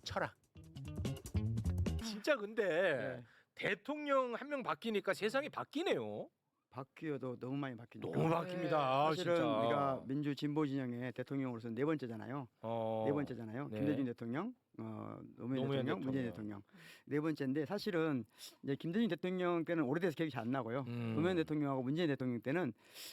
철학. 진짜 근데 대통령 한 명 바뀌니까 세상이 바뀌네요. 바뀌어도 너무 많이 바뀌니까. 너무 바뀝니다. 사실은 진짜. 우리가 민주 진보 진영의 대통령으로서 네 번째잖아요. 네 번째잖아요. 네. 김대중 대통령, 노무현 대통령, 문재인 대통령. 네 번째인데 사실은 이제 김대중 대통령 때는 오래돼서 기억이 잘 안 나고요. 노무현 대통령하고 문재인 대통령 때는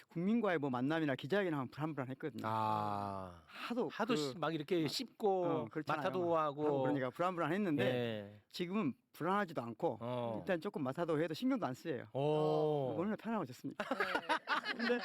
국민과의 뭐 만남이나 기자회견하면 불안불안했거든요. 하도 막 이렇게 씹고 마타도 하고 그러니까 불안불안했는데 네. 지금은 불안하지도 않고 일단 조금 마타도 해도 신경도 안 쓰여요. 얼마나 편하고 좋습니까? 근데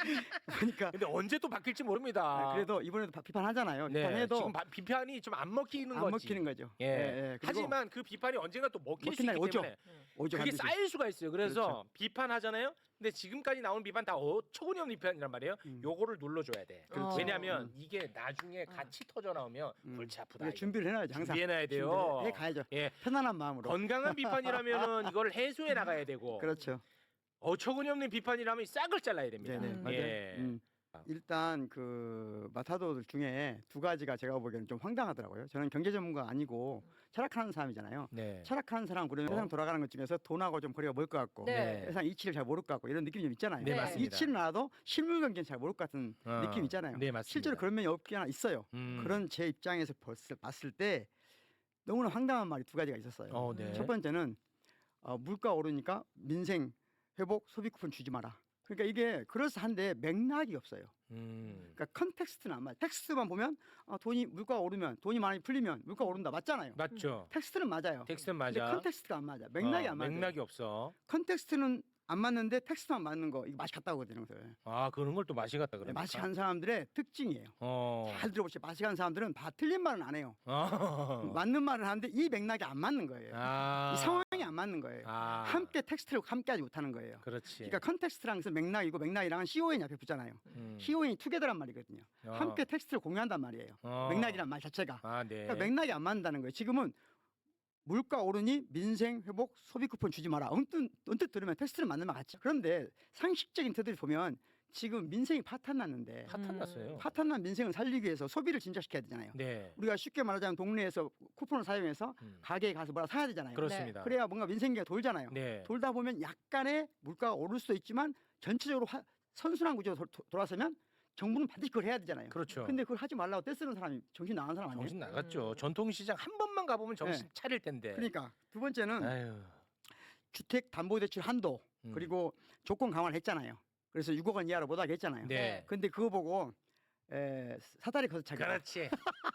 보니까 근데 언제 또 바뀔지 모릅니다. 그래도 이번에도 비판하잖아요. 네, 비판해도 지금 비판이 좀 안 먹히는 안 거지. 먹히는 거죠. 예. 하지만 그 비판이 언젠가 또 먹힐 수 있기 때문에 오죠. 그게 쌓일 수가 있어요. 그래서 그렇죠. 비판하잖아요. 근데 지금까지 나온 비판 다 어처구니없는 비판이란 말이에요. 요거를 눌러줘야 돼. 그렇죠. 왜냐하면 이게 나중에 같이 터져 나오면 골치 아프다. 이거 준비를 해놔야죠. 항상 준비해놔야 돼요. 해 가야죠. 예. 편안한 마음으로. 건강한 비판이라면은 이걸 해소해 나가야 되고 그렇죠. 어처구니없는 비판이라면 싹을 잘라야 됩니다. 네네, 맞아요. 예. 일단 그 마타도들 중에 두 가지가 제가 보기에는 좀 황당하더라고요. 저는 경제 전문가 아니고 철학하는 사람이잖아요. 네. 철학하는 사람 그러면 세상 돌아가는 것 중에서 돈하고 좀 거리가 멀 것 같고 네. 세상 이치를 잘 모를 것 같고 이런 느낌이 좀 있잖아요. 네, 맞습니다. 이치는 알아도 실물 경제는 잘 모를 것 같은 느낌 있잖아요. 네, 맞습니다. 실제로 그런 면이 없긴 있어요. 그런 제 입장에서 봤을 때 너무나 황당한 말이 두 가지가 있었어요. 네. 첫 번째는 물가 오르니까 민생 회복 소비 쿠폰 주지 마라. 그러니까 이게 그럴싸한데 맥락이 없어요. 그러니까 컨텍스트는 안 맞아요. 텍스트만 보면 돈이 물가가 오르면 돈이 많이 풀리면 물가가 오른다 맞잖아요. 맞죠. 텍스트는 맞아요. 텍스트는 근데 맞아. 컨텍스트가 안 맞아. 맥락이 안 맞아요. 맥락이 없어. 컨텍스트는 안 맞는데 텍스트만 맞는 거 이거 맛이 같다고 하거든요. 그런 걸 또 맛이 같다 그러니까. 맛이 간 사람들의 특징이에요. 잘 들어보세요. 맛이 간 사람들은 다 틀린 말은 안 해요. 맞는 말을 하는데 이 맥락이 안 맞는 거예요. 이 상황이 안 맞는 거예요. 함께 텍스트를 함께하지 못하는 거예요. 그렇지. 그러니까 컨텍스트랑 해서 맥락이고 맥락이랑은 CON이 앞에 붙잖아요. CON이 투게더란 말이거든요. 함께 텍스트를 공유한단 말이에요. 맥락이란 말 자체가. 네. 그러니까 맥락이 안 맞는다는 거예요. 지금은 물가 오르니 민생 회복 소비 쿠폰 주지 마라. 언뜻 들으면 텍스트는 맞는 말 같죠. 그런데 상식적인 태도를 보면 지금 민생이 파탄 났는데 파탄 났어요. 파탄 난 민생을 살리기 위해서 소비를 진작시켜야 되잖아요. 네. 우리가 쉽게 말하자면 동네에서 쿠폰을 사용해서 가게에 가서 뭐라 사야 되잖아요. 그렇습니다. 그래야 뭔가 민생계가 돌잖아요. 네. 돌다 보면 약간의 물가가 오를 수도 있지만 전체적으로 선순환 구조로 돌아서면 정부는 반드시 그걸 해야 되잖아요. 그렇죠. 근데 그걸 하지 말라고 떼쓰는 사람이 정신 나간 사람 아니에요? 정신 나갔죠. 전통시장 한 번만 가보면 정신 차릴 텐데. 그러니까 두 번째는 아유. 주택담보대출 한도 그리고 조건 강화를 했잖아요. 그래서 6억 원 이하로 못하게 했잖아요. 네. 근데 그거 보고 사다리 걷어차기다. 그렇지.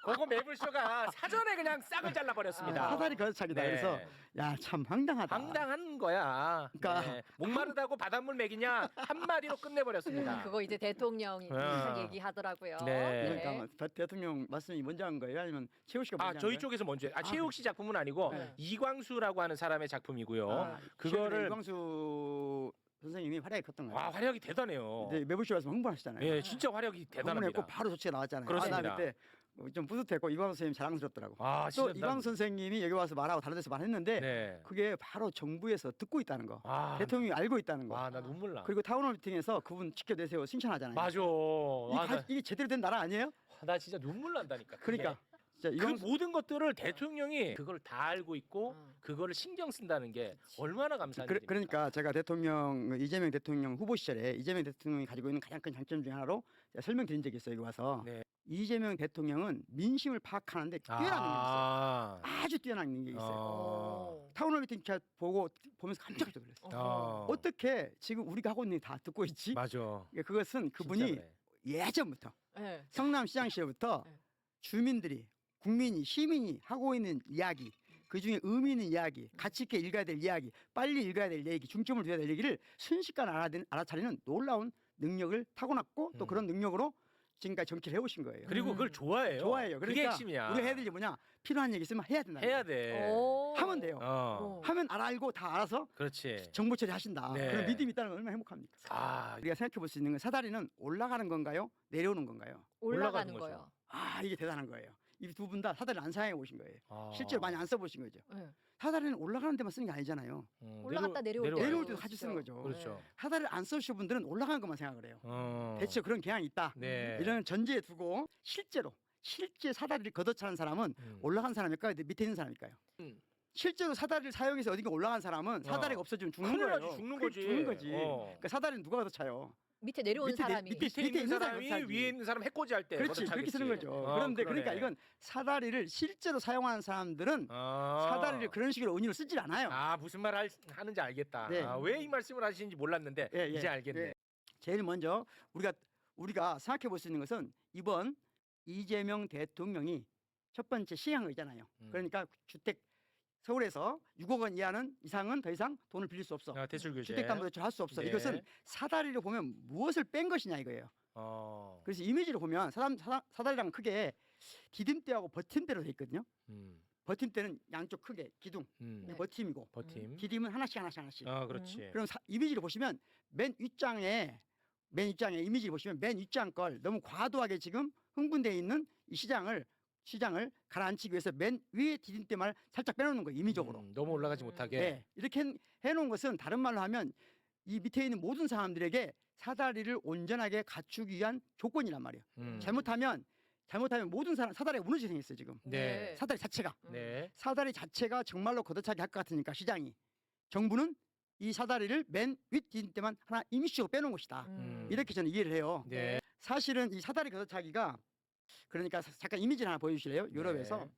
그거 매불쇼가 사전에 그냥 싹을 잘라버렸습니다. 사다리 걷어차기다. 네. 그래서 야 참 황당하다. 황당한 거야. 그러니까 네. 목마르다고 바닷물 먹이냐 한마디로 끝내버렸습니다. 그거 이제 대통령이 딱 얘기하더라고요. 네. 그러니까 대통령 말씀이 먼저 한 거예요? 아니면 최욱 씨가 먼저 한 저희 거예요? 쪽에서 먼저 최욱 씨 작품은 아니고 이광수라고 하는 사람의 작품이고요. 최근에 그거를 이광수 선생님이 활약이 컸던 거예요. 화력이 대단해요. 이제 매불쇼 와서 홍보하시잖아요. 예, 진짜 화력이 대단합니다. 홍보했고 바로 조치가 나왔잖아요. 그렇습니다. 나 그때 좀 뿌듯했고 이광수 선생님 자랑스럽더라고. 진짜 또 이광수 선생님이 여기 와서 말하고 다른 데서 말했는데 네. 그게 바로 정부에서 듣고 있다는 거. 대통령이 알고 있다는 거. 나 눈물 나. 그리고 타운홀 미팅에서 그분 직접 내세워 칭찬하잖아요. 맞아. 이게 제대로 된 나라 아니에요? 나 진짜 눈물 난다니까. 그러니까 진짜 그 모든 것들을 대통령이 그걸 다 알고 있고 그거를 신경 쓴다는 게 얼마나 감사한 일입니까? 그러니까 제가 이재명 대통령 후보 시절에 이재명 대통령이 가지고 있는 가장 큰 장점 중에 하나로 제가 설명드린 적이 있어요. 여기 와서. 네. 이재명 대통령은 민심을 파악하는데 뛰어난 능력이 있어요. 아주 뛰어난 능력이 있어요. 타운홀 미팅 보면서 깜짝 놀랐어요. 어떻게 지금 우리가 하고 있는 게 다 듣고 있지? 맞아. 그것은 그분이 예전부터 성남시장 시절부터 주민들이 국민이 시민이 하고 있는 이야기 그중에 의미 있는 이야기 가치 있게 읽어야 될 이야기 빨리 읽어야 될 얘기 중점을 둬야 될 얘기를 순식간에 알아차리는 놀라운 능력을 타고났고 또 그런 능력으로 지금까지 정치를 해오신 거예요. 그리고 그걸 좋아해요. 좋아해요. 그게 그러니까 핵심이야. 우리가 해야 될 게 뭐냐 필요한 얘기 있으면 해야 된다. 해야 돼. 하면 돼요. 하면 알고 다 알아서 그렇지. 정보 처리하신다. 네. 그런 믿음이 있다는 건 얼마나 행복합니까? 우리가 생각해 볼 수 있는 건 사다리는 올라가는 건가요? 내려오는 건가요? 올라가는 거죠. 거요. 이게 대단한 거예요. 이 두 분 다 사다리를 안 사용해 보신 거예요. 실제로 많이 안 써보신 거죠. 네. 사다리는 올라가는 데만 쓰는 게 아니잖아요. 올라갔다 내려올 내려올 때도 같이 쓰는 거죠. 그렇죠. 사다리를 안 써주신 분들은 올라가는 것만 생각을 해요. 대체 그런 경향이 있다. 네. 이런 전제에 두고 실제로 실제 사다리를 걷어차는 사람은 올라간 사람일까요? 밑에 있는 사람일까요? 음. 실제로 사다리를 사용해서 어딘가 올라간 사람은 사다리가 없어지면 죽는 큰일 거예요. 나지, 죽는 그- 거지. 죽는 거지. 어. 그러니까 사다리는 누가 걷어차요? 밑에 내려온 밑에 내- 사람이 밑에 밑에 있는 사람이 사람이 걷어차지. 위에 있는 사람 해코지 할 때 그렇지, 그렇게 쓰는 거죠. 그런데 그러니까 이건 사다리를 실제로 사용하는 사람들은 사다리를 그런 식으로 은유로 쓰질 않아요. 무슨 말 하는지 알겠다. 네. 왜 이 말씀을 하시는지 몰랐는데 예, 예. 이제 알겠네. 예. 제일 먼저 우리가 생각해 볼 수 있는 것은 이번 이재명 대통령이 첫 번째 시행한 거 있잖아요. 그러니까 주택 서울에서 6억 원 이상은 더 이상 돈을 빌릴 수 없어. 대출 규제. 주택담보대출 할 수 없어. 네. 이것은 사다리를 보면 무엇을 뺀 것이냐 이거예요. 그래서 이미지를 보면 사다리랑 크게 디딤대하고 버팀대로 돼 있거든요. 버팀대는 양쪽 크게 기둥, 네. 버팀이고 버팀. 디딤은 하나씩. 그렇지. 그럼 이미지를 보시면 맨 윗장에 이미지를 보시면 맨 윗장 걸 너무 과도하게 지금 흥분되어 있는 이 시장을 가라앉히기 위해서 맨 위에 디딤대만 살짝 빼놓는 거예요. 임의적으로. 너무 올라가지 못하게. 네, 이렇게 해놓은 것은 다른 말로 하면 이 밑에 있는 모든 사람들에게 사다리를 온전하게 갖추기 위한 조건이란 말이에요. 잘못하면 모든 사다리가 무너지게 생겼어요 지금. 네. 사다리 자체가. 네. 사다리 자체가 정말로 걷어차게 할 것 같으니까 시장이 정부는 이 사다리를 맨 윗 디딤대만 하나 임시적으로 빼놓은 것이다. 이렇게 저는 이해를 해요. 네. 사실은 이 사다리 걷어차기가 그러니까 잠깐 이미지를 하나 보여주실래요? 유럽에서 네.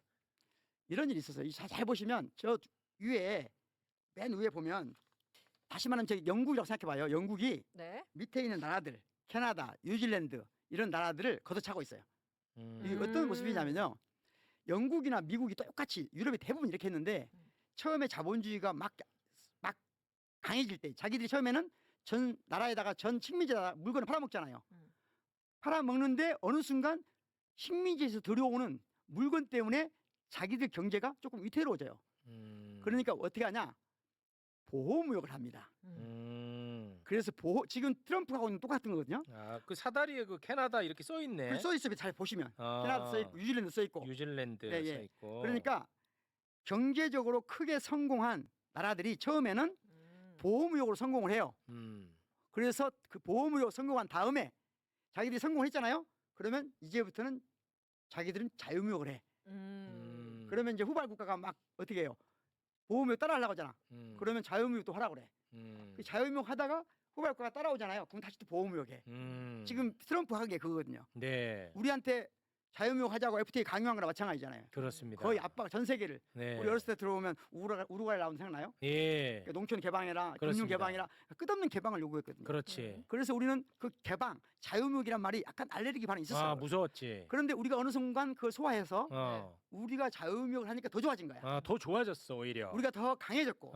이런 일이 있었어요. 잘 보시면 저 위에 맨 위에 보면 다시 말하면 저기 영국이라고 생각해봐요. 영국이 네. 밑에 있는 나라들 캐나다, 뉴질랜드 이런 나라들을 걷어차고 있어요. 이게 어떤 모습이냐면요. 영국이나 미국이 똑같이 유럽이 대부분 이렇게 했는데 처음에 자본주의가 막 강해질 때 자기들이 처음에는 전 나라에다가 전 식민지에다가 물건을 팔아먹잖아요. 팔아먹는데 어느 순간 식민지에서 들어오는 물건 때문에 자기들 경제가 조금 위태로워져요. 그러니까 어떻게 하냐? 보호무역을 합니다. 그래서 지금 트럼프가 하고 있는 똑같은 거거든요. 그 사다리에 그 캐나다 이렇게 써 있네. 써 있어요. 잘 보시면 캐나다 써 있고 뉴질랜드 써 있고. 뉴질랜드 예, 예. 써 있고. 그러니까 경제적으로 크게 성공한 나라들이 처음에는 보호무역으로 성공을 해요. 그래서 그 보호무역 성공한 다음에 자기들이 성공했잖아요. 그러면 이제부터는 자기들은 자유무역을 해. 그러면 이제 후발 국가가 막 어떻게 해요? 보호무역 따라하려고 하잖아. 그러면 자유무역도 하라고 그래. 그 자유무역 하다가 후발 국가가 따라오잖아요. 그럼 다시 또 보호무역해. 지금 트럼프 하는 게 그거거든요. 네. 우리한테 자유무역 하자고 FTA 강요한 거나 마찬가지잖아요. 그렇습니다. 거의 압박 전 세계를. 네. 우리 어렸을 때 들어오면 우루과이 나오는 생각나요? 예. 농촌 개방해라, 금융 그렇습니다. 개방해라, 끝없는 개방을 요구했거든요. 그렇지. 그래서 우리는 그 개방, 자유무역이란 말이 약간 알레르기 반응이 있었어요. 무서웠지. 그런데 우리가 어느 순간 그걸 소화해서 어. 우리가 자유무역을 하니까 더 좋아진 거야. 더 좋아졌어 오히려. 우리가 더 강해졌고.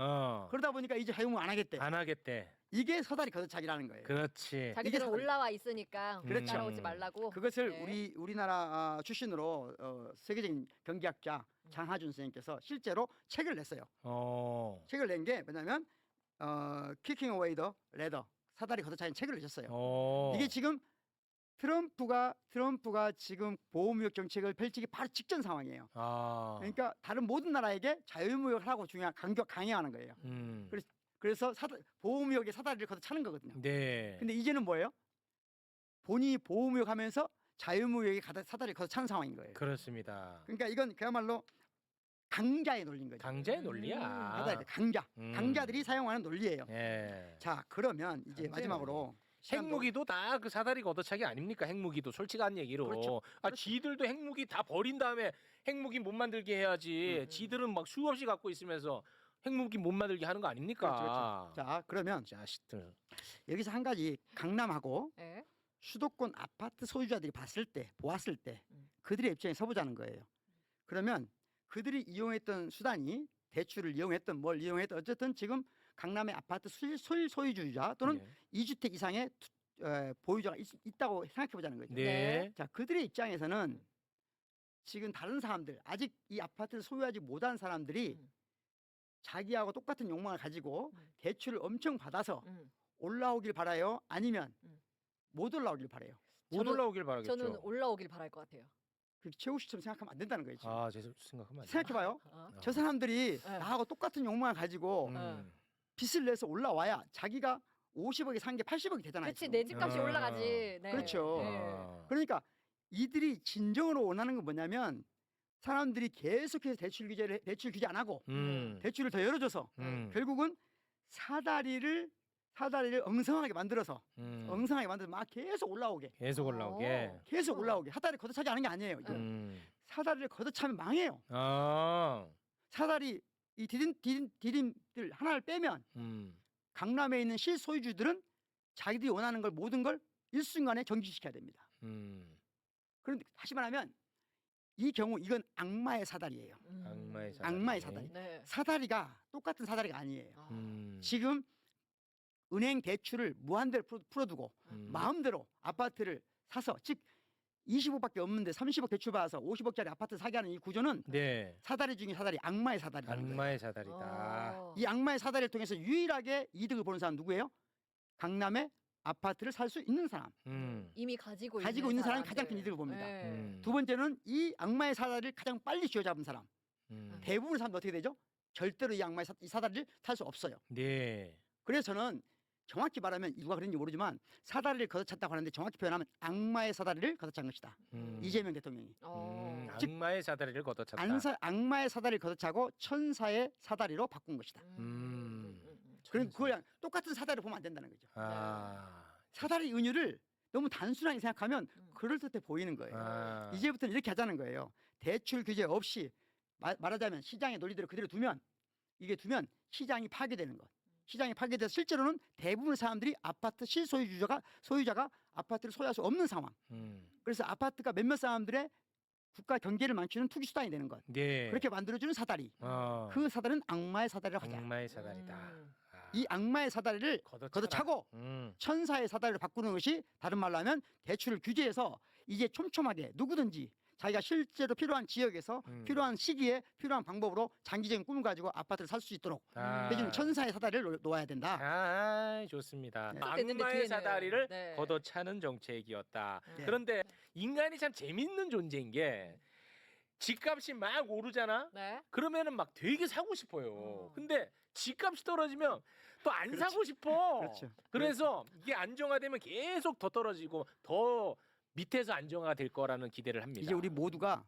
그러다 보니까 이제 자유무역 안 하겠대. 안 하겠대. 이게 사다리 걷어차기라는 거예요. 그렇지. 자기들은 이게 올라와 있으니까 그렇죠. 따라오지 말라고. 그것을 네. 우리나라 출신으로 세계적인 경제학자 장하준 선생님께서 실제로 책을 냈어요. 책을 낸 게 뭐냐면 Kicking Away the Ladder, 사다리 걷어차기는 책을 내셨어요. 이게 지금 트럼프가 지금 보호무역 정책을 펼치기 바로 직전 상황이에요. 그러니까 다른 모든 나라에게 자유무역을 하고 강요하는 거예요. 그래서 보호무역에 사다리를 걷어차는 거거든요. 네. 근데 이제는 뭐예요? 본인이 보호무역 하면서 자유무역에 사다리를 걷어차는 상황인 거예요. 그렇습니다. 그러니까 이건 그야말로 강자의 논리인 거죠. 강자의 논리야. 사다리, 강자들이 사용하는 논리예요. 예. 자, 그러면 이제 강자의 마지막으로 핵무기도 다 그 사다리 걷어차기 아닙니까? 핵무기도 솔직한 얘기로. 그렇죠. 지들도 핵무기 다 버린 다음에 핵무기 못 만들게 해야지. 지들은 막 수없이 갖고 있으면서 핵무기 못 만들게 하는 거 아닙니까? 그렇죠. 자, 그러면 자식들. 여기서 한 가지 강남하고 네. 수도권 아파트 소유자들이 보았을 때 그들의 입장에 서보자는 거예요. 그러면 그들이 이용했던 수단이 대출을 이용했던 뭘 이용했던 어쨌든 지금 강남의 아파트 소유주자 또는 네. 2주택 이상의 보유자가 있다고 생각해보자는 거죠. 네. 자, 그들의 입장에서는 지금 다른 사람들 아직 이 아파트를 소유하지 못한 사람들이 자기하고 똑같은 욕망을 가지고 대출을 엄청 받아서 올라오길 바라요? 아니면 못 올라오길 바라요? 못 올라오길 바라겠죠. 저는 올라오길 바랄 것 같아요. 그렇게 최후 시점 생각하면 안 된다는 거예요. 지금. 제 생각하면 안 돼. 생각해봐요. 저 사람들이 네. 나하고 똑같은 욕망을 가지고 빚을 내서 올라와야 자기가 50억에 산 게 80억이 되잖아요. 그렇지, 내 집값이 아. 올라가지. 네. 그렇죠. 네. 그러니까 이들이 진정으로 원하는 건 뭐냐면 사람들이 계속해서 대출 규제 안 하고 대출을 더 열어줘서 결국은 사다리를 엉성하게 만들어서 막 계속 올라오게 계속 올라오게. 계속 올라오게 사다리 걷어차기 하는 게 아니에요. 이거. 사다리를 걷어차면 망해요. 아. 사다리 이 디딤들 하나를 빼면 강남에 있는 실소유주들은 자기들이 원하는 걸 모든 걸 일순간에 정지시켜야 됩니다. 그런데 다시 말하면 이 경우 이건 악마의 사다리예요. 악마의 사다리. 악마의 사다리. 네. 사다리가 똑같은 사다리가 아니에요. 아. 지금 은행 대출을 무한대로 풀어두고 마음대로 아파트를 사서 즉 25밖에 없는데 30억 대출 받아서 50억짜리 아파트 사게 하는 이 구조는 네. 사다리 중에 사다리, 악마의 사다리라는 거예요. 악마의 사다리다. 이 악마의 사다리를 통해서 유일하게 이득을 보는 사람 누구예요? 강남에 아파트를 살 수 있는 사람. 이미 가지고 있는 사람이 가장 큰 사람들. 이득을 봅니다. 네. 두 번째는 이 악마의 사다리를 가장 빨리 쥐어잡은 사람. 대부분의 사람도 어떻게 되죠? 절대로 이 악마의 이 사다리를 탈 수 없어요. 네. 그래서 저는 정확히 말하면 누가 그런지 모르지만 사다리를 걷어찼다고 하는데 정확히 표현하면 악마의 사다리를 걷어찬 것이다. 이재명 대통령이. 즉, 악마의 사다리를 걷어찼다. 악마의 사다리를 걷어차고 천사의 사다리로 바꾼 것이다. 그럼 그걸 똑같은 사다리를 보면 안 된다는 거죠. 아. 사다리 은유를 너무 단순하게 생각하면 그럴듯해 보이는 거예요. 아. 이제부터는 이렇게 하자는 거예요. 대출 규제 없이 말하자면 시장의 논리대로 그대로 두면 시장이 파괴되는 것. 시장이 파괴돼서 실제로는 대부분의 사람들이 아파트 소유자가 아파트를 소유할 수 없는 상황. 그래서 아파트가 몇몇 사람들의 국가 경제를 망치는 투기 수단이 되는 것. 네. 그렇게 만들어주는 사다리. 어. 그 사다리는 악마의 사다리라고 하자. 악마의 사다리다. 아. 이 악마의 사다리를 걷어차고 천사의 사다리를 바꾸는 것이 다른 말로 하면 대출을 규제해서 이제 촘촘하게 누구든지 자기가 실제로 필요한 지역에서 필요한 시기에 필요한 방법으로 장기적인 꿈을 가지고 아파트를 살 수 있도록 해주는 천사의 사다리를 놓아야 된다. 아, 좋습니다. 네. 악마의 사다리를 네. 걷어차는 정책이었다. 네. 그런데 인간이 참 재밌는 존재인 게 집값이 막 오르잖아. 네. 그러면은 막 되게 사고 싶어요. 근데 집값이 떨어지면 또 안 그렇죠. 사고 싶어. 그렇죠. 그래서 이게 안정화되면 계속 더 떨어지고 더 밑에서 안정화가 될 거라는 기대를 합니다. 이제 우리 모두가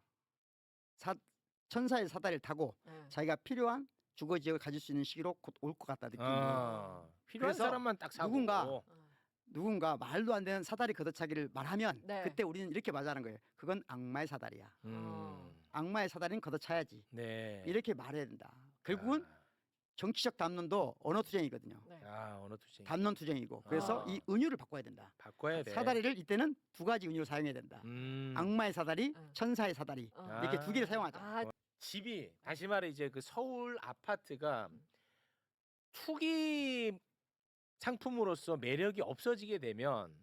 천사의 사다리를 타고 네. 자기가 필요한 주거 지역을 가질 수 있는 시기로 곧 올 것 같다 느끼는 거예요. 필요한 그래서 사람만 딱 사고. 누군가 말도 안 되는 사다리 걷어차기를 말하면 네. 그때 우리는 이렇게 말하는 거예요. 그건 악마의 사다리야. 음. 악마의 사다리는 걷어차야지. 네. 이렇게 말해야 된다. 결국은 정치적 담론도 언어 투쟁이거든요. 네. 언어 투쟁. 담론 투쟁이고. 그래서 아. 이 은유를 바꿔야 된다. 바꿔야 돼. 사다리를 이때는 두 가지 은유를 사용해야 된다. 악마의 사다리, 천사의 사다리 이렇게 두 개를 사용하자. 아, 집이 다시 말해 이제 그 서울 아파트가 투기 상품으로서 매력이 없어지게 되면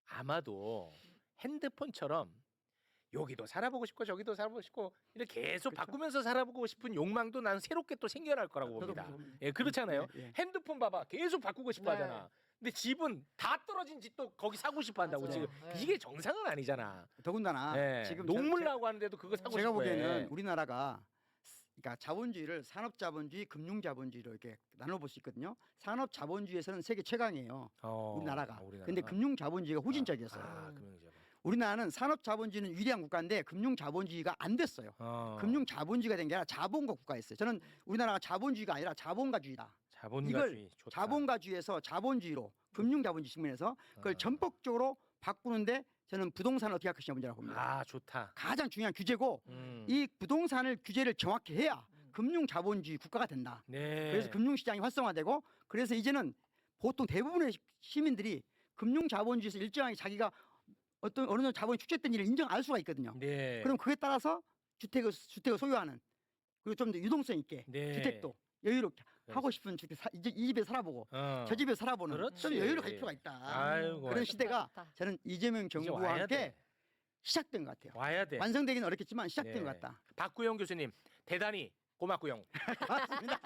아마도 핸드폰처럼 여기도 살아보고 싶고 저기도 살아보고 싶고 이렇게 계속 그렇죠. 바꾸면서 살아보고 싶은 욕망도 난 새롭게 또 생겨날 거라고 봅니다. 예, 그렇잖아요. 핸드폰 봐봐 계속 바꾸고 싶어 네. 하잖아. 근데 집은 다 떨어진 집도 거기 사고 싶어 한다고 맞아요. 지금 네. 이게 정상은 아니잖아. 더군다나 예, 지금 녹물 나고 하는데도 그거 사고 제가 싶어. 보기에는 우리나라가 그러니까 자본주의를 산업자본주의, 금융자본주의로 이렇게 나눠볼 수 있거든요. 산업자본주의에서는 세계 최강이에요. 우리나라가. 근데 금융자본주의가 후진적이었어요. 금융자본. 우리나라는 산업자본주의는 위대한 국가인데 금융자본주의가 안 됐어요. 금융자본주의가 된 게 아니라 자본가 국가였어요. 저는 우리나라가 자본주의가 아니라 자본가주의다. 자본가주의 좋다. 자본가주의에서 자본주의로 금융자본주의 측면에서 그걸 전폭적으로 바꾸는데 저는 부동산을 어떻게 할 것이냐 문제라고 봅니다. 아 좋다. 가장 중요한 규제고 이 부동산을 규제를 정확히 해야 금융자본주의 국가가 된다. 네. 그래서 금융시장이 활성화되고 그래서 이제는 보통 대부분의 시민들이 금융자본주의에서 일정하게 자기가 어느 정도 자본이 축적된 일을 인정할 수가 있거든요. 네. 그럼 그에 따라서 주택을 소유하는 그리고 좀 더 유동성 있게 네. 주택도 여유롭게 그렇지. 하고 싶은 주택 이제 이 집에 살아보고 저 집에 살아보는 그렇지. 좀 여유를 가질 필요가 있다. 아이고. 그런 시대가 좋다. 저는 이재명 이제 정부와 와야 함께 돼. 시작된 것 같아요. 와야 돼. 완성되기는 어렵겠지만 시작된 네. 것 같다. 박구영 교수님 대단히 고맙고요. 고맙습니다.